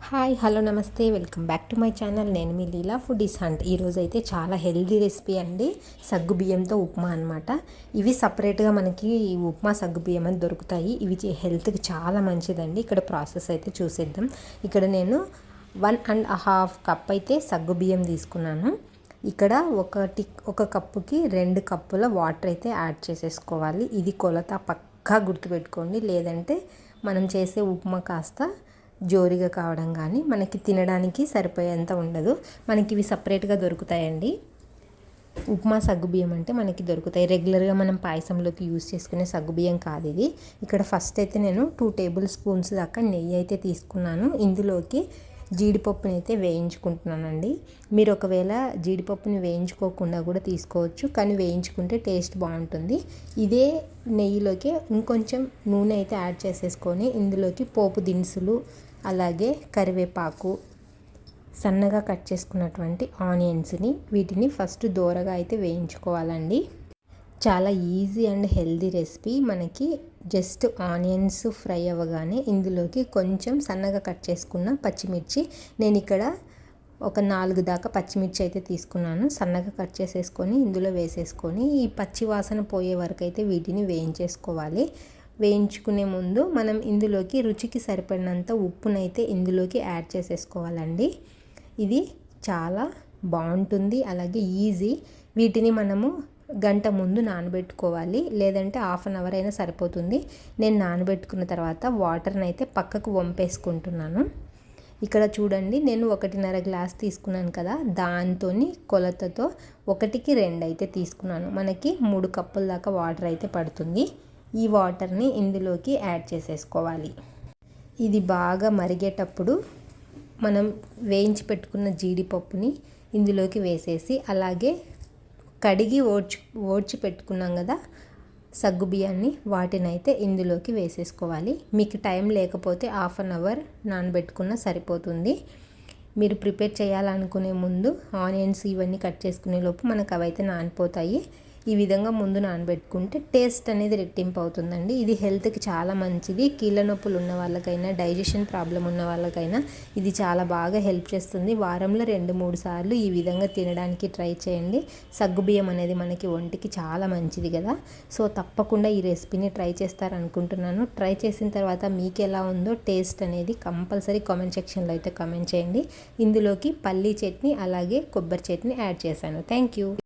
Hi hello నమస్తే welcome back to my channel. నేను మీ లీలా foodies hunt. ఈరోజు అయితే చాలా హెల్దీ రెసిపీ అండి, సగ్గు బియ్యంతో ఉప్మా అనమాట. ఇవి సపరేట్గా మనకి ఉప్మా సగ్గు బియ్యం అని దొరుకుతాయి. ఇవి హెల్త్కి చాలా మంచిదండి. ఇక్కడ ప్రాసెస్ అయితే చూసేద్దాం. ఇక్కడ నేను 1.5 కప్ అయితే సగ్గు బియ్యం తీసుకున్నాను. ఇక్కడ ఒక కప్పుకి 2 కప్పుల వాటర్ అయితే యాడ్ చేసేసుకోవాలి. ఇది కొలత పక్కా గుర్తుపెట్టుకోండి, లేదంటే మనం చేసే ఉప్మా కాస్త జోరుగా కావడం కానీ మనకి తినడానికి సరిపోయేంత ఉండదు. మనకి ఇవి సపరేట్గా దొరుకుతాయండి. ఉప్మా సగ్గుబియ్యం అంటే మనకి దొరుకుతాయి. రెగ్యులర్గా మనం పాయసంలోకి యూజ్ చేసుకునే సగ్గుబియ్యం కాదు ఇది. ఇక్కడ ఫస్ట్ అయితే నేను 2 టేబుల్ స్పూన్స్ దాకా నెయ్యి అయితే తీసుకున్నాను. ఇందులోకి జీడిపప్పుని అయితే వేయించుకుంటున్నానండి. మీరు ఒకవేళ జీడిపప్పుని వేయించుకోకుండా కూడా తీసుకోవచ్చు, కానీ వేయించుకుంటే టేస్ట్ బాగుంటుంది. ఇదే నెయ్యిలోకి ఇంకొంచెం నూనె అయితే యాడ్ చేసేసుకొని ఇందులోకి పోపు దినుసులు, అలాగే కరివేపాకు, సన్నగా కట్ చేసుకున్నటువంటి ఆనియన్స్ని, వీటిని ఫస్ట్ దోరగా అయితే వేయించుకోవాలండి. చాలా ఈజీ అండ్ హెల్దీ రెసిపీ. మనకి జస్ట్ ఆనియన్స్ ఫ్రై అవ్వగానే ఇందులోకి కొంచెం సన్నగా కట్ చేసుకున్న పచ్చిమిర్చి, నేను ఇక్కడ ఒక 4 దాకా పచ్చిమిర్చి అయితే తీసుకున్నాను. సన్నగా కట్ చేసేసుకొని ఇందులో వేసేసుకొని ఈ పచ్చి వాసన పోయే వరకు అయితే వీటిని వేయించేసుకోవాలి. వేయించుకునే ముందు మనం ఇందులోకి రుచికి సరిపడినంత ఉప్పునైతే ఇందులోకి యాడ్ చేసేసుకోవాలండి. ఇది చాలా బాగుంటుంది, అలాగే ఈజీ. వీటిని మనము గంట ముందు నానబెట్టుకోవాలి, లేదంటే హాఫ్ అన్ అవర్ అయినా సరిపోతుంది. నేను నానబెట్టుకున్న తర్వాత వాటర్ని అయితే పక్కకు వంపేసుకుంటున్నాను. ఇక్కడ చూడండి, నేను 1.5 గ్లాస్ తీసుకున్నాను కదా, దాంతో కొలతతో 1కి 2 అయితే తీసుకున్నాను. మనకి 3 కప్పుల దాకా వాటర్ అయితే పడుతుంది. ఈ వాటర్ని ఇందులోకి యాడ్ చేసేసుకోవాలి. ఇది బాగా మరిగేటప్పుడు మనం వేయించి పెట్టుకున్న జీడిపప్పుని ఇందులోకి వేసేసి, అలాగే కడిగి ఓడ్చి పెట్టుకున్నాం కదా సగ్గు బియ్యాన్ని, వాటిని అయితే ఇందులోకి వేసేసుకోవాలి. మీకు టైం లేకపోతే హాఫ్ అన్ అవర్ నానబెట్టుకున్న సరిపోతుంది. మీరు ప్రిపేర్ చేయాలనుకునే ముందు ఆనియన్స్ ఇవన్నీ కట్ చేసుకునే లోపు మనకు అవైతే నానిపోతాయి. ఈ విధంగా ముందు నానబెట్టుకుంటే టేస్ట్ అనేది రెట్టింపు అవుతుందండి. ఇది హెల్త్కి చాలా మంచిది. కీళ్ళ నొప్పులు ఉన్న వాళ్ళకైనా, డైజెషన్ ప్రాబ్లం ఉన్న వాళ్ళకైనా ఇది చాలా బాగా హెల్ప్ చేస్తుంది. వారంలో 2-3 సార్లు ఈ విధంగా తినడానికి ట్రై చేయండి. సగ్గుబియ్యం అనేది మనకి ఒంటికి చాలా మంచిది కదా. సో తప్పకుండా ఈ రెసిపీని ట్రై చేస్తారనుకుంటున్నాను. ట్రై చేసిన తర్వాత మీకు ఎలా ఉందో టేస్ట్ అనేది కంపల్సరీ కామెంట్ సెక్షన్లో అయితే కామెంట్ చేయండి. ఇందులోకి పల్లీ చట్నీ అలాగే కొబ్బరి చట్నీ యాడ్ చేశాను. Thank you.